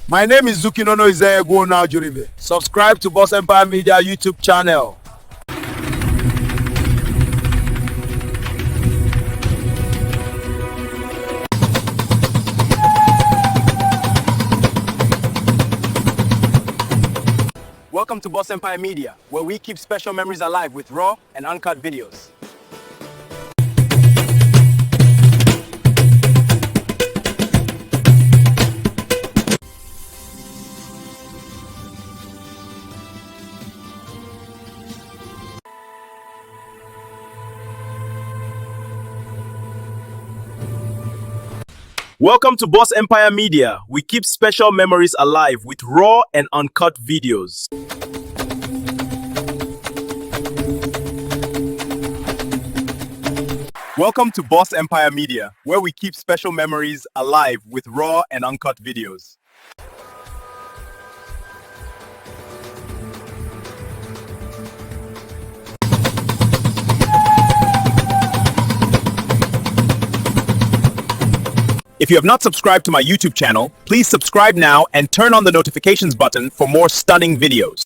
My name is Zuki Nono Izeyegwo Juribe. Subscribe to Boss Empire Media YouTube channel. Welcome to Boss Empire Media, where we keep special memories alive with raw and uncut videos. Welcome to Boss Empire Media. We keep special memories alive with raw and uncut videos. Welcome to Boss Empire Media, where we keep special memories alive with raw and uncut videos. If you have not subscribed to my YouTube channel, please subscribe now and turn on the notifications button for more stunning videos.